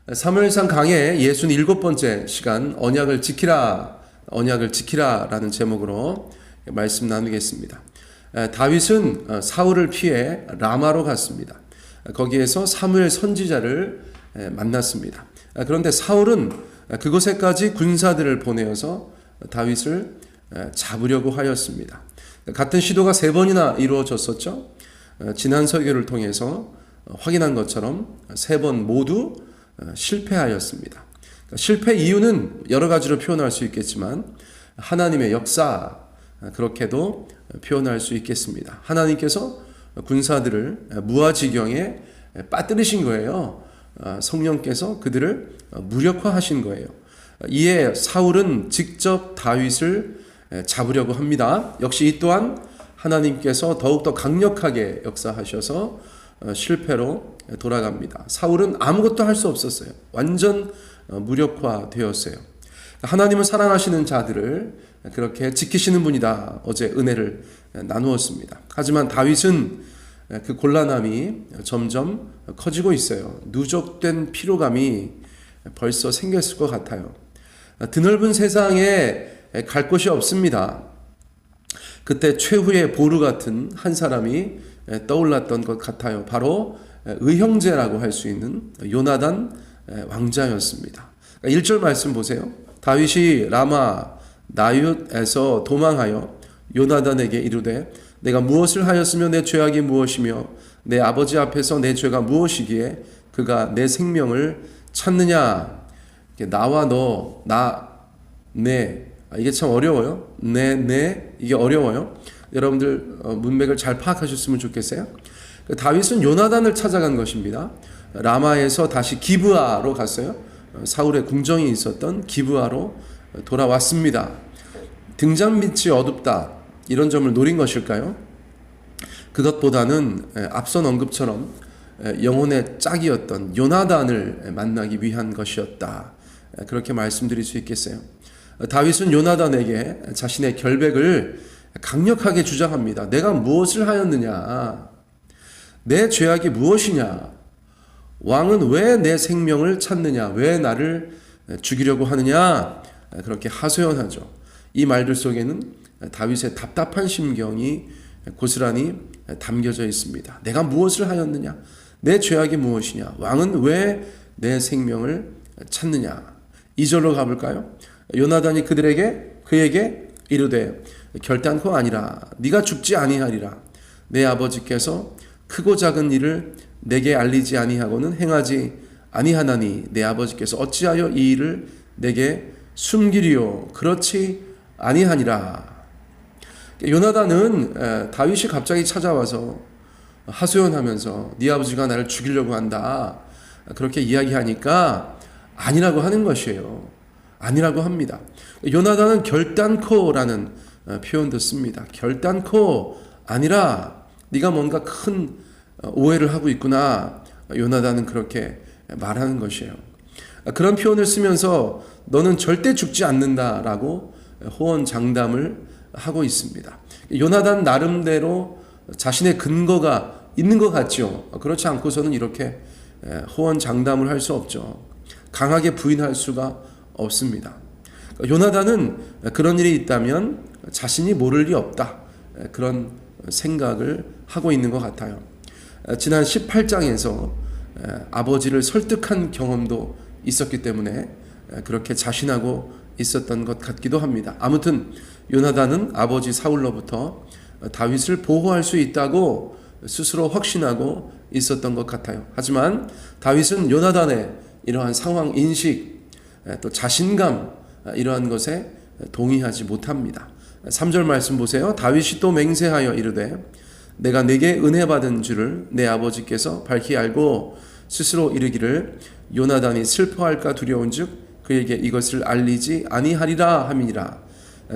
사무엘상 강의 67번째 시간 언약을 지키라 라는 제목으로 말씀 나누겠습니다. 다윗은 사울을 피해 라마로 갔습니다. 거기에서 사무엘 선지자를 만났습니다. 그런데 사울은 그곳에까지 군사들을 보내어서 다윗을 잡으려고 하였습니다. 같은 시도가 3번이나 이루어졌었죠. 지난 설교를 통해서 확인한 것처럼 3번 모두 실패하였습니다. 실패 이유는 여러 가지로 표현할 수 있겠지만 하나님의 역사, 그렇게도 표현할 수 있겠습니다. 하나님께서 군사들을 무아지경에 빠뜨리신 거예요. 성령께서 그들을 무력화하신 거예요. 이에 사울은 직접 다윗을 잡으려고 합니다. 역시 이 또한 하나님께서 더욱더 강력하게 역사하셔서 실패로 돌아갑니다. 사울은 아무것도 할 수 없었어요. 완전 무력화되었어요. 하나님을 사랑하시는 자들을 그렇게 지키시는 분이다. 어제 은혜를 나누었습니다. 하지만 다윗은 그 곤란함이 점점 커지고 있어요. 누적된 피로감이 벌써 생겼을 것 같아요. 드넓은 세상에 갈 곳이 없습니다. 그때 최후의 보루 같은 한 사람이 떠올랐던 것 같아요. 바로 의형제라고 할 수 있는 요나단 왕자였습니다. 1절 말씀 보세요. 다윗이 라마 나윳에서 도망하여 요나단에게 이르되 내가 무엇을 하였으며 내 죄악이 무엇이며 내 아버지 앞에서 내 죄가 무엇이기에 그가 내 생명을 찾느냐. 나와 너, 내 이게 참 어려워요. 내 이게 어려워요. 여러분들 문맥을 잘 파악하셨으면 좋겠어요. 다윗은 요나단을 찾아간 것입니다. 라마에서 다시 기브아로 갔어요. 사울의 궁정이 있었던 기브아로 돌아왔습니다. 등잔빛이 어둡다, 이런 점을 노린 것일까요? 그것보다는 앞선 언급처럼 영혼의 짝이었던 요나단을 만나기 위한 것이었다, 그렇게 말씀드릴 수 있겠어요. 다윗은 요나단에게 자신의 결백을 강력하게 주장합니다. 내가 무엇을 하였느냐? 내 죄악이 무엇이냐? 왕은 왜 내 생명을 찾느냐? 왜 나를 죽이려고 하느냐? 그렇게 하소연하죠. 이 말들 속에는 다윗의 답답한 심경이 고스란히 담겨져 있습니다. 내가 무엇을 하였느냐? 내 죄악이 무엇이냐? 왕은 왜 내 생명을 찾느냐? 2절로 가볼까요? 요나단이 그에게 이르되 결단코 아니라 네가 죽지 아니하리라. 내 아버지께서 크고 작은 일을 내게 알리지 아니하고는 행하지 아니하나니 내 아버지께서 어찌하여 이 일을 내게 숨기리요? 그렇지 아니하니라. 요나단은 다윗이 갑자기 찾아와서 하소연하면서 네 아버지가 나를 죽이려고 한다, 그렇게 이야기하니까 아니라고 하는 것이에요. 아니라고 합니다. 요나단은 결단코라는 표현도 씁니다. 결단코 아니라 네가 뭔가 큰 오해를 하고 있구나. 요나단은 그렇게 말하는 것이에요. 그런 표현을 쓰면서 너는 절대 죽지 않는다라고 호언장담을 하고 있습니다. 요나단 나름대로 자신의 근거가 있는 것 같죠. 그렇지 않고서는 이렇게 호언장담을 할 수 없죠. 강하게 부인할 수가 없습니다. 요나단은 그런 일이 있다면 자신이 모를 리 없다, 그런 생각을 하고 있는 것 같아요. 지난 18장에서 아버지를 설득한 경험도 있었기 때문에 그렇게 자신하고 있었던 것 같기도 합니다. 아무튼 요나단은 아버지 사울로부터 다윗을 보호할 수 있다고 스스로 확신하고 있었던 것 같아요. 하지만 다윗은 요나단의 이러한 상황 인식, 또 자신감, 이러한 것에 동의하지 못합니다. 3절 말씀 보세요. 다윗이 또 맹세하여 이르되 내가 내게 은혜 받은 줄을 내 아버지께서 밝히 알고 스스로 이르기를 요나단이 슬퍼할까 두려운즉 그에게 이것을 알리지 아니하리라 함이니라.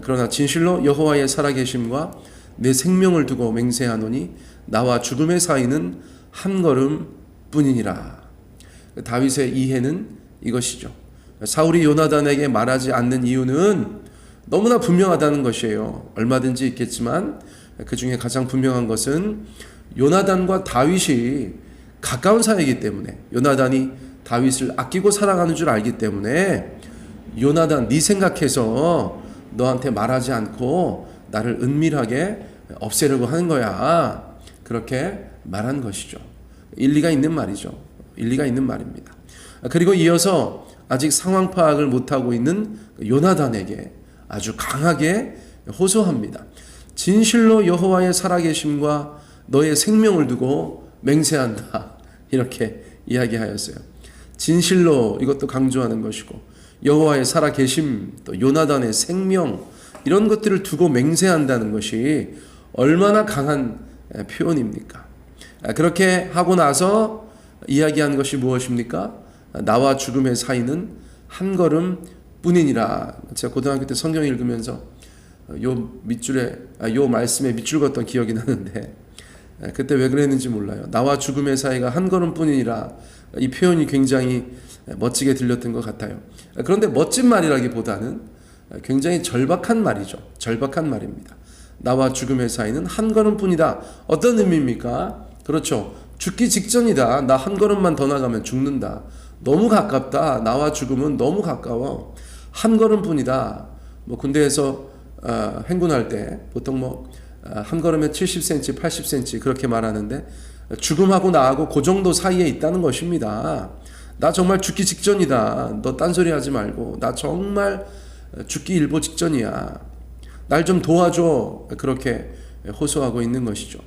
그러나 진실로 여호와의 살아계심과 내 생명을 두고 맹세하노니 나와 죽음의 사이는 한 걸음 뿐이니라. 다윗의 이해는 이것이죠. 사울이 요나단에게 말하지 않는 이유는 너무나 분명하다는 것이에요. 얼마든지 있겠지만 그 중에 가장 분명한 것은 요나단과 다윗이 가까운 사이이기 때문에, 요나단이 다윗을 아끼고 사랑하는 줄 알기 때문에 요나단 네 생각해서 너한테 말하지 않고 나를 은밀하게 없애려고 하는 거야. 그렇게 말한 것이죠. 일리가 있는 말이죠. 일리가 있는 말입니다. 그리고 이어서 아직 상황 파악을 못하고 있는 요나단에게 아주 강하게 호소합니다. 진실로 여호와의 살아계심과 너의 생명을 두고 맹세한다. 이렇게 이야기하였어요. 진실로, 이것도 강조하는 것이고, 여호와의 살아계심, 또 요나단의 생명, 이런 것들을 두고 맹세한다는 것이 얼마나 강한 표현입니까? 그렇게 하고 나서 이야기한 것이 무엇입니까? 나와 죽음의 사이는 한 걸음 뿐이니라. 제가 고등학교 때 성경 읽으면서 요 말씀에 밑줄 걷던 기억이 나는데, 그때 왜 그랬는지 몰라요. 나와 죽음의 사이가 한 걸음 뿐이니라. 이 표현이 굉장히 멋지게 들렸던 것 같아요. 그런데 멋진 말이라기보다는 굉장히 절박한 말이죠. 절박한 말입니다. 나와 죽음의 사이는 한 걸음뿐이다. 어떤 의미입니까? 그렇죠. 죽기 직전이다. 나 한 걸음만 더 나가면 죽는다. 너무 가깝다. 나와 죽음은 너무 가까워. 한 걸음뿐이다. 군대에서 행군할 때 보통 한 걸음에 70cm, 80cm 그렇게 말하는데, 죽음하고 나하고 그 정도 사이에 있다는 것입니다. 나 정말 죽기 직전이다. 너 딴소리 하지 말고 나 정말 죽기 일보 직전이야. 날 좀 도와줘. 그렇게 호소하고 있는 것이죠.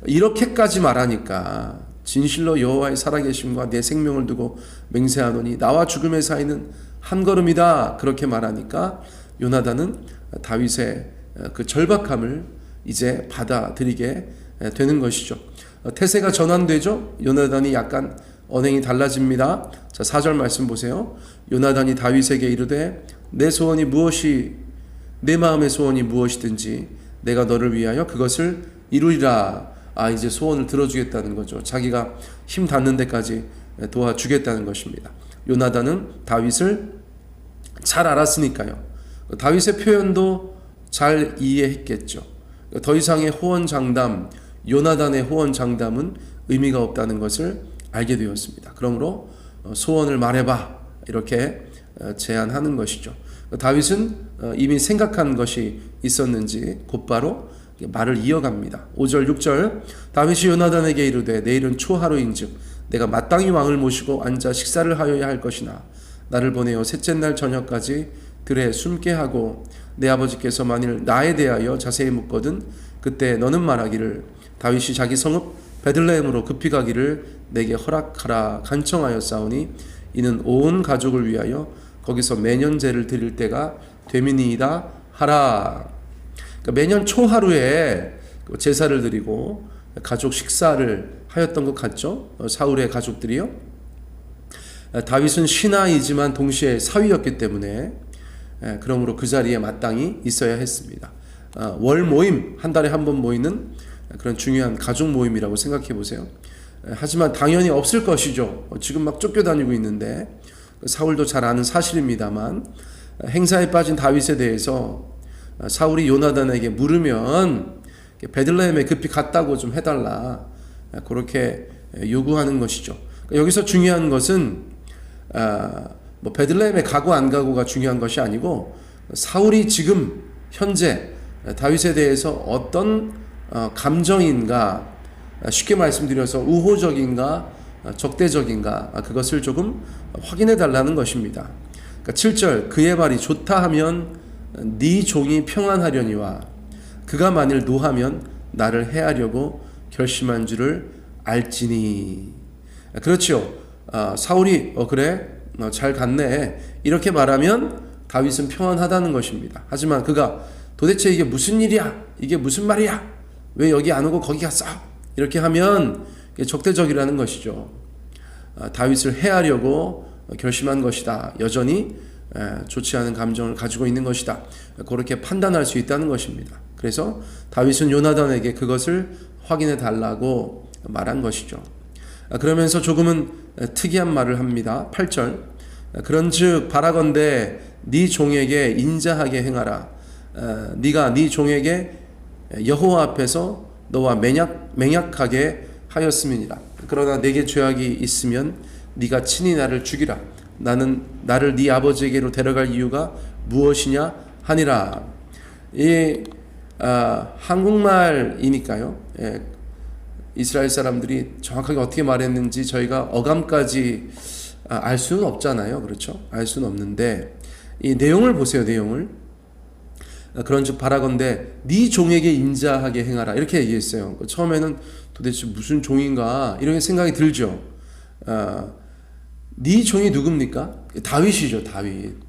이렇게까지 말하니까 진실로 여호와의 살아계심과 내 생명을 두고 맹세하노니 나와 죽음의 사이는 한 걸음이다. 그렇게 말하니까 요나단은 다윗의 그 절박함을 이제 받아들이게 되는 것이죠. 태세가 전환되죠. 요나단이 약간 언행이 달라집니다. 자, 4절 말씀 보세요. 요나단이 다윗에게 이르되 내 소원이 무엇이 내 마음의 소원이 무엇이든지 내가 너를 위하여 그것을 이루리라. 이제 소원을 들어주겠다는 거죠. 자기가 힘 닿는 데까지 도와주겠다는 것입니다. 요나단은 다윗을 잘 알았으니까요. 다윗의 표현도 잘 이해했겠죠. 더 이상의 호언장담, 요나단의 호언장담은 의미가 없다는 것을 알게 되었습니다. 그러므로 소원을 말해봐. 이렇게 제안하는 것이죠. 다윗은 이미 생각한 것이 있었는지 곧바로 말을 이어갑니다. 5절 6절 다윗이 요나단에게 이르되 내일은 초하루인즉 내가 마땅히 왕을 모시고 앉아 식사를 하여야 할 것이나 나를 보내어 셋째 날 저녁까지 들에 숨게 하고 내 아버지께서 만일 나에 대하여 자세히 묻거든 그때 너는 말하기를 다윗이 자기 성읍 베들레헴으로 급히 가기를 내게 허락하라 간청하였사오니 이는 온 가족을 위하여 거기서 매년 제를 드릴 때가 되미니이다 하라. 그러니까 매년 초하루에 제사를 드리고 가족 식사를 하였던 것 같죠. 사울의 가족들이요. 다윗은 신하이지만 동시에 사위였기 때문에 그러므로 그 자리에 마땅히 있어야 했습니다. 월 모임, 한 달에 한 번 모이는 그런 중요한 가족 모임이라고 생각해 보세요. 하지만 당연히 없을 것이죠. 지금 막 쫓겨다니고 있는데 사울도 잘 아는 사실입니다만 행사에 빠진 다윗에 대해서 사울이 요나단에게 물으면 베들레헴에 급히 갔다고 좀 해달라 그렇게 요구하는 것이죠. 여기서 중요한 것은 베들레헴에 가고 안 가고가 중요한 것이 아니고 사울이 지금 현재 다윗에 대해서 어떤 감정인가, 쉽게 말씀드려서 우호적인가 적대적인가 그것을 조금 확인해 달라는 것입니다. 그러니까 7절 그의 말이 좋다 하면 네 종이 평안하려니와 그가 만일 노하면 나를 해하려고 결심한 줄을 알지니. 그렇죠. 사울이 그래 잘 갔네 이렇게 말하면 다윗은 평안하다는 것입니다. 하지만 그가 도대체 이게 무슨 일이야? 이게 무슨 말이야? 왜 여기 안 오고 거기 갔어? 이렇게 하면 적대적이라는 것이죠. 다윗을 해하려고 결심한 것이다. 여전히 좋지 않은 감정을 가지고 있는 것이다. 그렇게 판단할 수 있다는 것입니다. 그래서 다윗은 요나단에게 그것을 확인해 달라고 말한 것이죠. 그러면서 조금은 특이한 말을 합니다. 8절 그런즉 바라건대 네 종에게 인자하게 행하라. 네가 네 종에게 여호와 앞에서 너와 맹약하게 하였음이니라. 그러나 내게 죄악이 있으면 네가 친히 나를 죽이라. 나는 나를 네 아버지에게로 데려갈 이유가 무엇이냐 하니라. 이 한국말이니까요. 이스라엘 사람들이 정확하게 어떻게 말했는지 저희가 어감까지 알 수는 없잖아요. 그렇죠? 알 수는 없는데 이 내용을 보세요. 내용을. 그런즉 바라건대 네 종에게 인자하게 행하라 이렇게 얘기했어요. 처음에는 도대체 무슨 종인가 이런 생각이 들죠. 네 종이 누굽니까? 다윗이죠.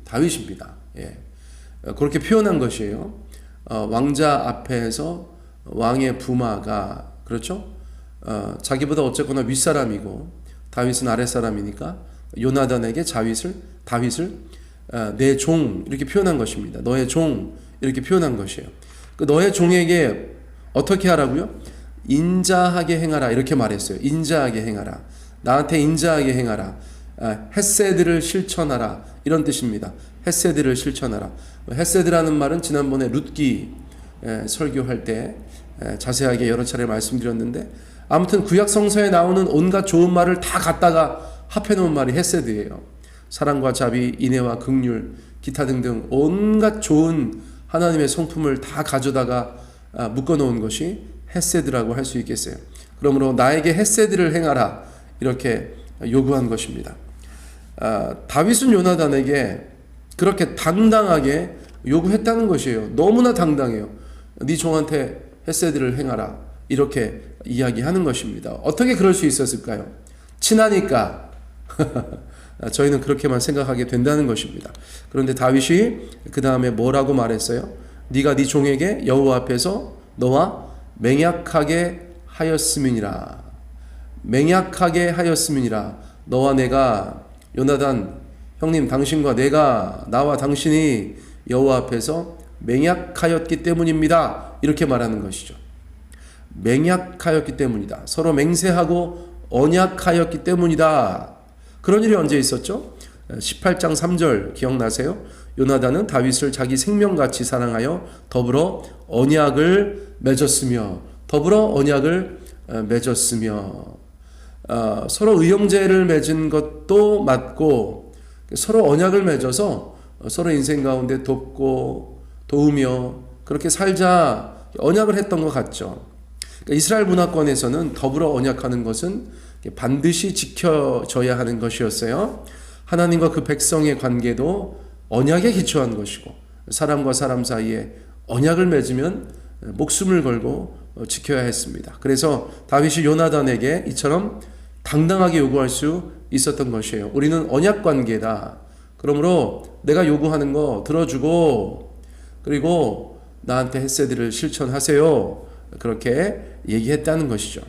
다윗입니다. 그렇게 표현한 것이에요. 왕자 앞에서 왕의 부마가 그렇죠? 자기보다 어쨌거나 윗사람이고 다윗은 아랫사람이니까 요나단에게 다윗을 내 종 이렇게 표현한 것입니다. 너의 종 이렇게 표현한 것이에요. 그 너의 종에게 어떻게 하라고요? 인자하게 행하라 이렇게 말했어요. 인자하게 행하라. 나한테 인자하게 행하라. 헤세드를 실천하라 이런 뜻입니다. 헤세드를 실천하라. 헤세드라는 말은 지난번에 룻기 설교할 때 자세하게 여러 차례 말씀드렸는데 아무튼 구약 성서에 나오는 온갖 좋은 말을 다 갖다가 합해 놓은 말이 헤세드예요. 사랑과 자비, 인애와 긍휼, 기타 등등 온갖 좋은 하나님의 성품을 다 가져다가 묶어 놓은 것이 헤세드라고 할 수 있겠어요. 그러므로 나에게 헤세드를 행하라 이렇게 요구한 것입니다. 다윗은 요나단에게 그렇게 당당하게 요구했다는 것이에요. 너무나 당당해요. 네 종한테 헤세드를 행하라 이렇게 이야기하는 것입니다. 어떻게 그럴 수 있었을까요? 친하니까 저희는 그렇게만 생각하게 된다는 것입니다. 그런데 다윗이 그 다음에 뭐라고 말했어요? 네가 네 종에게 여호와 앞에서 너와 맹약하게 하였음이니라. 맹약하게 하였음이니라. 너와 내가 요나단 형님 당신과 내가 나와 당신이 여호와 앞에서 맹약하였기 때문입니다. 이렇게 말하는 것이죠. 맹약하였기 때문이다. 서로 맹세하고 언약하였기 때문이다. 그런 일이 언제 있었죠? 18장 3절 기억나세요? 요나단은 다윗을 자기 생명같이 사랑하여 더불어 언약을 맺었으며 서로 의형제를 맺은 것도 맞고 서로 언약을 맺어서 서로 인생 가운데 돕고 도우며 그렇게 살자 언약을 했던 것 같죠. 그러니까 이스라엘 문화권에서는 더불어 언약하는 것은 반드시 지켜져야 하는 것이었어요. 하나님과 그 백성의 관계도 언약에 기초한 것이고 사람과 사람 사이에 언약을 맺으면 목숨을 걸고 지켜야 했습니다. 그래서 다윗이 요나단에게 이처럼 당당하게 요구할 수 있었던 것이에요. 우리는 언약 관계다. 그러므로 내가 요구하는 거 들어주고 그리고 나한테 헤세드를 실천하세요. 그렇게 얘기했다는 것이죠.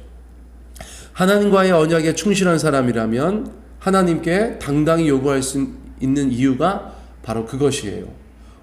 하나님과의 언약에 충실한 사람이라면 하나님께 당당히 요구할 수 있는 이유가 바로 그것이에요.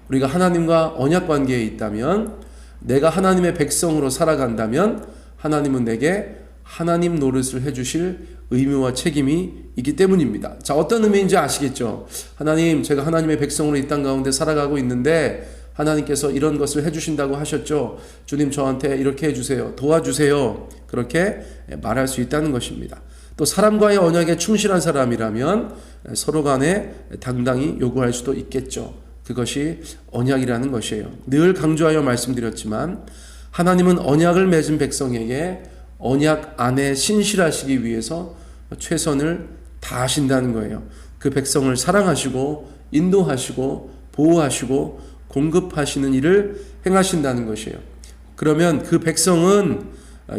우리가 하나님과 언약 관계에 있다면 내가 하나님의 백성으로 살아간다면 하나님은 내게 하나님 노릇을 해주실 의무와 책임이 있기 때문입니다. 자, 어떤 의미인지 아시겠죠? 하나님, 제가 하나님의 백성으로 이 땅 가운데 살아가고 있는데 하나님께서 이런 것을 해주신다고 하셨죠. 주님 저한테 이렇게 해주세요. 도와주세요. 그렇게 말할 수 있다는 것입니다. 또 사람과의 언약에 충실한 사람이라면 서로 간에 당당히 요구할 수도 있겠죠. 그것이 언약이라는 것이에요. 늘 강조하여 말씀드렸지만 하나님은 언약을 맺은 백성에게 언약 안에 신실하시기 위해서 최선을 다하신다는 거예요. 그 백성을 사랑하시고 인도하시고 보호하시고 공급하시는 일을 행하신다는 것이에요. 그러면 그 백성은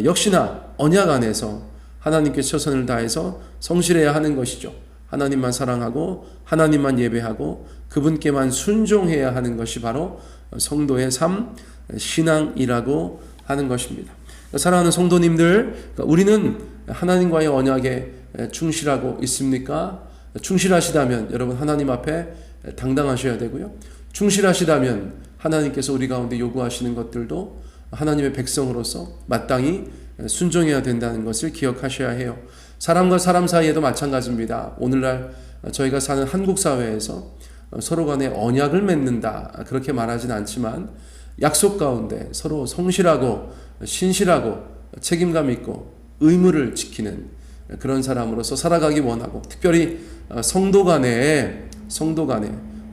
역시나 언약 안에서 하나님께 최선을 다해서 성실해야 하는 것이죠. 하나님만 사랑하고 하나님만 예배하고 그분께만 순종해야 하는 것이 바로 성도의 삶, 신앙이라고 하는 것입니다. 사랑하는 성도님들, 우리는 하나님과의 언약에 충실하고 있습니까? 충실하시다면 여러분 하나님 앞에 당당하셔야 되고요. 충실하시다면 하나님께서 우리 가운데 요구하시는 것들도 하나님의 백성으로서 마땅히 순종해야 된다는 것을 기억하셔야 해요. 사람과 사람 사이에도 마찬가지입니다. 오늘날 저희가 사는 한국 사회에서 서로 간에 언약을 맺는다 그렇게 말하진 않지만 약속 가운데 서로 성실하고 신실하고 책임감 있고 의무를 지키는 그런 사람으로서 살아가기 원하고, 특별히 성도 간에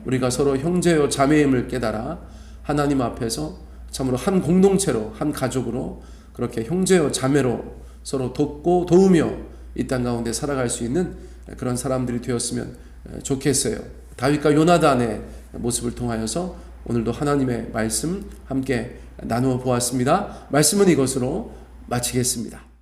우리가 서로 형제요 자매임을 깨달아 하나님 앞에서 참으로 한 공동체로, 한 가족으로 그렇게 형제요 자매로 서로 돕고 도우며 이 땅 가운데 살아갈 수 있는 그런 사람들이 되었으면 좋겠어요. 다윗과 요나단의 모습을 통하여서 오늘도 하나님의 말씀 함께 나누어 보았습니다. 말씀은 이것으로 마치겠습니다.